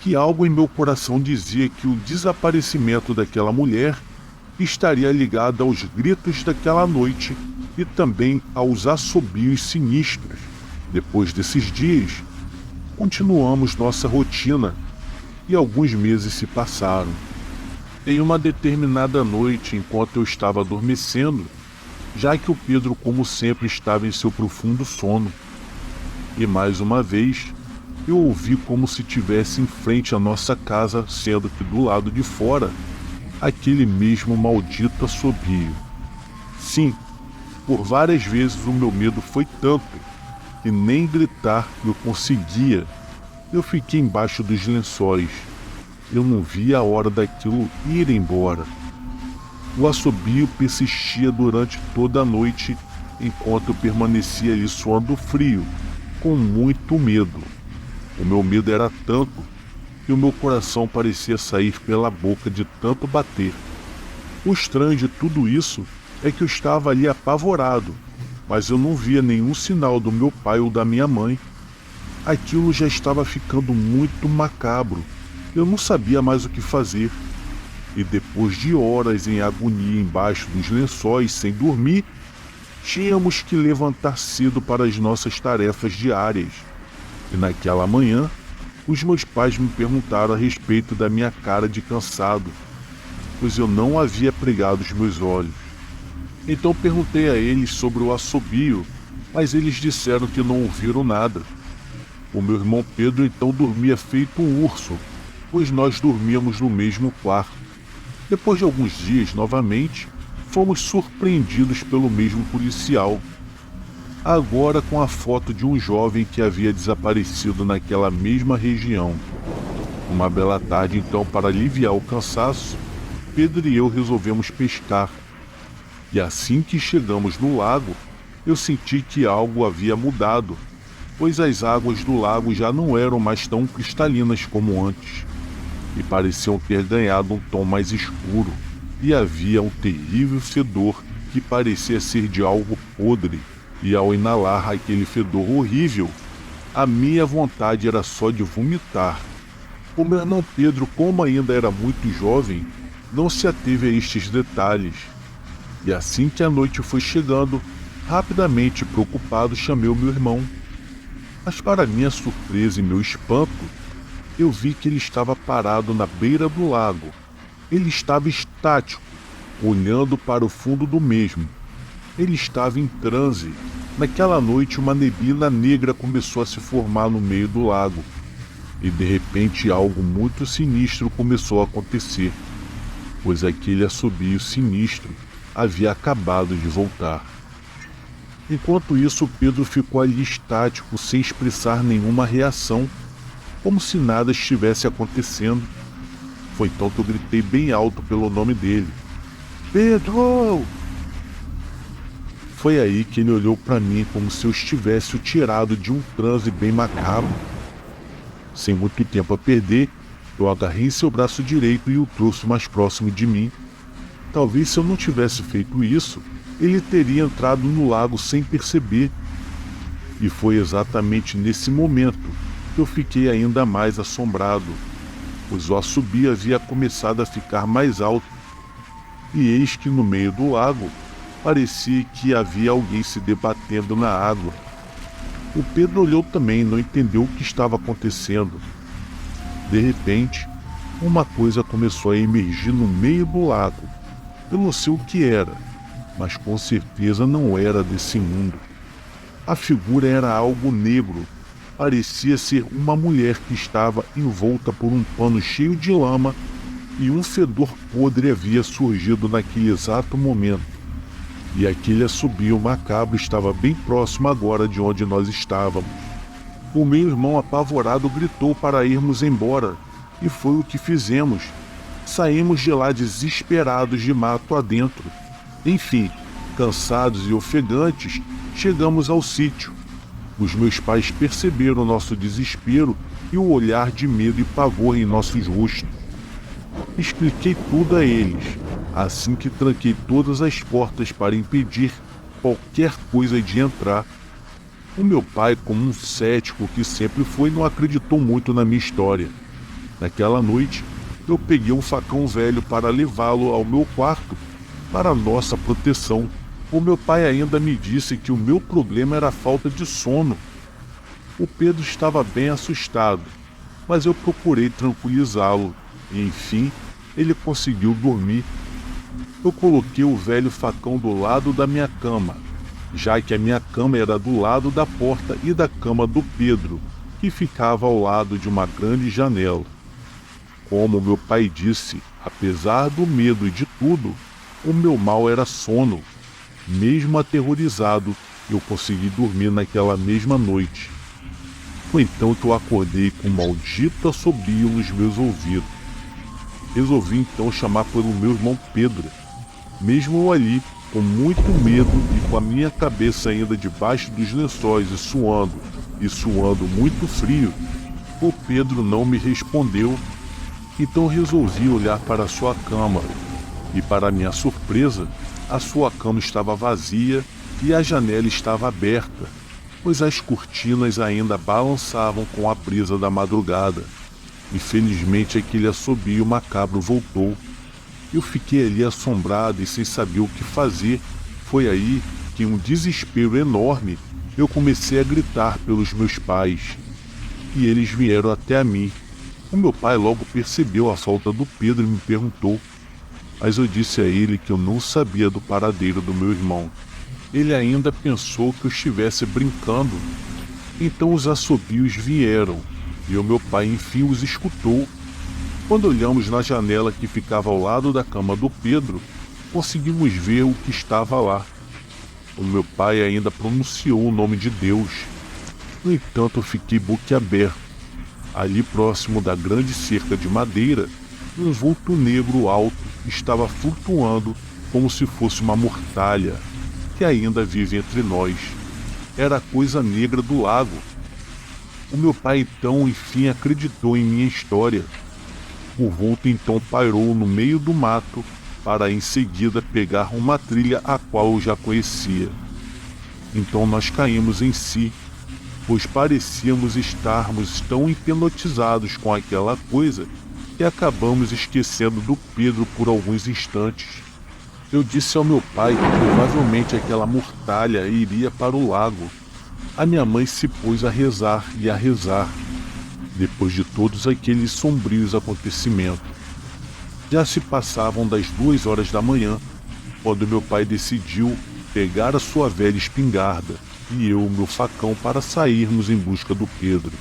que algo em meu coração dizia que o desaparecimento daquela mulher estaria ligado aos gritos daquela noite e também aos assobios sinistros. Depois desses dias, continuamos nossa rotina. e alguns meses se passaram. Em uma determinada noite, enquanto eu estava adormecendo, já que o Pedro, como sempre, estava em seu profundo sono, e mais uma vez, eu ouvi como se tivesse em frente à nossa casa, sendo que do lado de fora, aquele mesmo maldito assobio. Sim, por várias vezes o meu medo foi tanto que nem gritar eu conseguia. Eu fiquei embaixo dos lençóis. Eu não via a hora daquilo ir embora. O assobio persistia durante toda a noite, enquanto eu permanecia ali suando frio, com muito medo. O meu medo era tanto que o meu coração parecia sair pela boca de tanto bater. O estranho de tudo isso é que eu estava ali apavorado, mas eu não via nenhum sinal do meu pai ou da minha mãe. Aquilo já estava ficando muito macabro. Eu não sabia mais o que fazer. E depois de horas em agonia embaixo dos lençóis sem dormir, tínhamos que levantar cedo para as nossas tarefas diárias. E naquela manhã, os meus pais me perguntaram a respeito da minha cara de cansado, pois eu não havia pregado os meus olhos. Então perguntei a eles sobre o assobio, mas eles disseram que não ouviram nada. O meu irmão Pedro então dormia feito um urso, pois nós dormíamos no mesmo quarto. Depois de alguns dias, novamente, fomos surpreendidos pelo mesmo policial, agora com a foto de um jovem que havia desaparecido naquela mesma região. Uma bela tarde, então, para aliviar o cansaço, Pedro e eu resolvemos pescar. E assim que chegamos no lago, eu senti que algo havia mudado, pois as águas do lago já não eram mais tão cristalinas como antes, e pareciam ter ganhado um tom mais escuro, e havia um terrível fedor que parecia ser de algo podre, e ao inalar aquele fedor horrível, a minha vontade era só de vomitar. O meu irmão Pedro, como ainda era muito jovem, não se ateve a estes detalhes, e assim que a noite foi chegando, rapidamente preocupado chamei o meu irmão. Mas para minha surpresa e meu espanto, eu vi que ele estava parado na beira do lago. Ele estava estático, olhando para o fundo do mesmo. Ele estava em transe. Naquela noite, uma neblina negra começou a se formar no meio do lago. E de repente algo muito sinistro começou a acontecer, pois aquele assobio sinistro havia acabado de voltar. Enquanto isso, Pedro ficou ali estático, sem expressar nenhuma reação, como se nada estivesse acontecendo. Foi então que eu gritei bem alto pelo nome dele. Pedro! Foi aí que ele olhou para mim como se eu estivesse o tirado de um transe bem macabro. Sem muito tempo a perder, eu agarrei seu braço direito e o trouxe mais próximo de mim. Talvez se eu não tivesse feito isso, ele teria entrado no lago sem perceber. E foi exatamente nesse momento que eu fiquei ainda mais assombrado, pois o assobio havia começado a ficar mais alto. E eis que no meio do lago, parecia que havia alguém se debatendo na água. O Pedro olhou também e não entendeu o que estava acontecendo. De repente, uma coisa começou a emergir no meio do lago. Eu não sei o que era, mas com certeza não era desse mundo. A figura era algo negro. Parecia ser uma mulher que estava envolta por um pano cheio de lama, e um fedor podre havia surgido naquele exato momento. E aquele assobio macabro estava bem próximo agora de onde nós estávamos. O meu irmão apavorado gritou para irmos embora, e foi o que fizemos. Saímos de lá desesperados de mato adentro. Enfim, cansados e ofegantes, chegamos ao sítio. Os meus pais perceberam o nosso desespero e o olhar de medo e pavor em nossos rostos. Expliquei tudo a eles, assim que tranquei todas as portas para impedir qualquer coisa de entrar. O meu pai, como um cético que sempre foi, não acreditou muito na minha história. Naquela noite, eu peguei um facão velho para levá-lo ao meu quarto para nossa proteção. O meu pai ainda me disse que o meu problema era a falta de sono. O Pedro estava bem assustado, mas eu procurei tranquilizá-lo e, enfim, ele conseguiu dormir. Eu coloquei o velho facão do lado da minha cama, já que a minha cama era do lado da porta e da cama do Pedro, que ficava ao lado de uma grande janela. Como meu pai disse, apesar do medo e de tudo, o meu mal era sono. Mesmo aterrorizado, eu consegui dormir naquela mesma noite. Foi então que eu acordei com um maldito assobio nos meus ouvidos. Resolvi então chamar pelo meu irmão Pedro. Mesmo eu ali, com muito medo e com a minha cabeça ainda debaixo dos lençóis e suando muito frio, o Pedro não me respondeu. Então resolvi olhar para a sua cama, e para minha surpresa, a sua cama estava vazia e a janela estava aberta, pois as cortinas ainda balançavam com a brisa da madrugada. Infelizmente aquele assobio macabro voltou. Eu fiquei ali assombrado e sem saber o que fazer. Foi aí que, em um desespero enorme, eu comecei a gritar pelos meus pais, e eles vieram até a mim. O meu pai logo percebeu a falta do Pedro e me perguntou, mas eu disse a ele que eu não sabia do paradeiro do meu irmão. Ele ainda pensou que eu estivesse brincando. Então os assobios vieram, e o meu pai enfim os escutou. Quando olhamos na janela que ficava ao lado da cama do Pedro, conseguimos ver o que estava lá. O meu pai ainda pronunciou o nome de Deus. No entanto, eu fiquei boquiaberto. Ali próximo da grande cerca de madeira, um vulto negro alto estava flutuando como se fosse uma mortalha, que ainda vive entre nós. Era a coisa negra do lago. O meu pai então, enfim, acreditou em minha história. O vulto então pairou no meio do mato para em seguida pegar uma trilha a qual eu já conhecia. Então nós caímos em si, pois parecíamos estarmos tão hipnotizados com aquela coisa que acabamos esquecendo do Pedro por alguns instantes. Eu disse ao meu pai que provavelmente aquela mortalha iria para o lago. A minha mãe se pôs a rezar e a rezar, depois de todos aqueles sombrios acontecimentos. Já se passavam das 2 horas da manhã, quando meu pai decidiu pegar a sua velha espingarda e eu o meu facão para sairmos em busca do Pedro,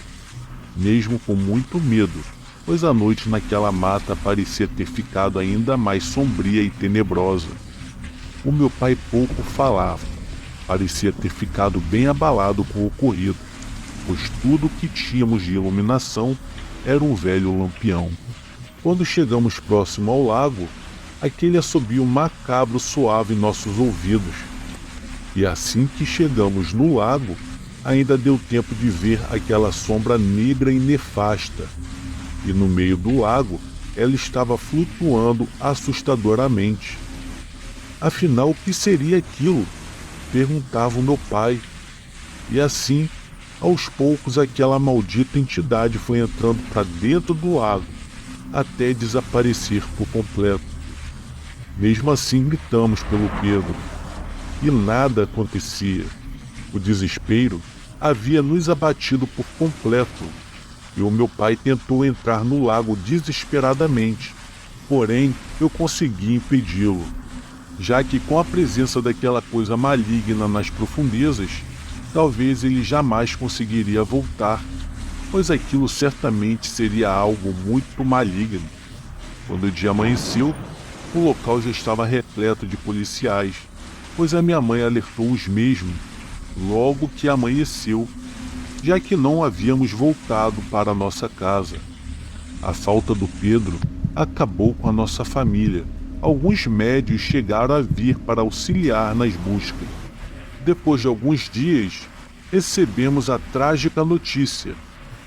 mesmo com muito medo, pois a noite naquela mata parecia ter ficado ainda mais sombria e tenebrosa. O meu pai pouco falava, parecia ter ficado bem abalado com o ocorrido, pois tudo o que tínhamos de iluminação era um velho lampião. Quando chegamos próximo ao lago, aquele assobio macabro soava em nossos ouvidos. E assim que chegamos no lago, ainda deu tempo de ver aquela sombra negra e nefasta. E no meio do lago, ela estava flutuando assustadoramente. Afinal, o que seria aquilo? Perguntava o meu pai. E assim, aos poucos, aquela maldita entidade foi entrando para dentro do lago, até desaparecer por completo. Mesmo assim, gritamos pelo Pedro. E nada acontecia. O desespero havia nos abatido por completo, e o meu pai tentou entrar no lago desesperadamente, porém eu consegui impedi-lo, já que com a presença daquela coisa maligna nas profundezas, talvez ele jamais conseguiria voltar, pois aquilo certamente seria algo muito maligno. Quando o dia amanheceu, o local já estava repleto de policiais, pois a minha mãe alertou os mesmos logo que amanheceu, já que não havíamos voltado para a nossa casa. A falta do Pedro acabou com a nossa família. Alguns médios chegaram a vir para auxiliar nas buscas. Depois de alguns dias, recebemos a trágica notícia.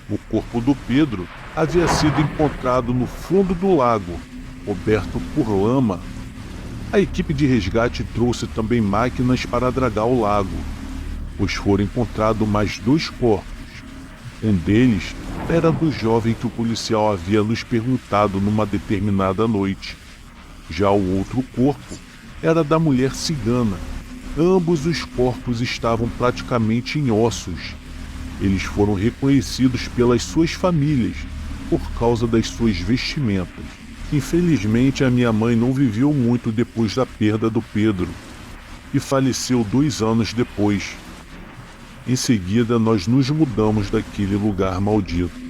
O corpo do Pedro havia sido encontrado no fundo do lago, coberto por lama. A equipe de resgate trouxe também máquinas para dragar o lago, pois foram encontrados mais 2 corpos. Um deles era do jovem que o policial havia nos perguntado numa determinada noite. Já o outro corpo era da mulher cigana. Ambos os corpos estavam praticamente em ossos. Eles foram reconhecidos pelas suas famílias, por causa das suas vestimentas. Infelizmente, a minha mãe não viveu muito depois da perda do Pedro e faleceu 2 anos depois. Em seguida, nós nos mudamos daquele lugar maldito.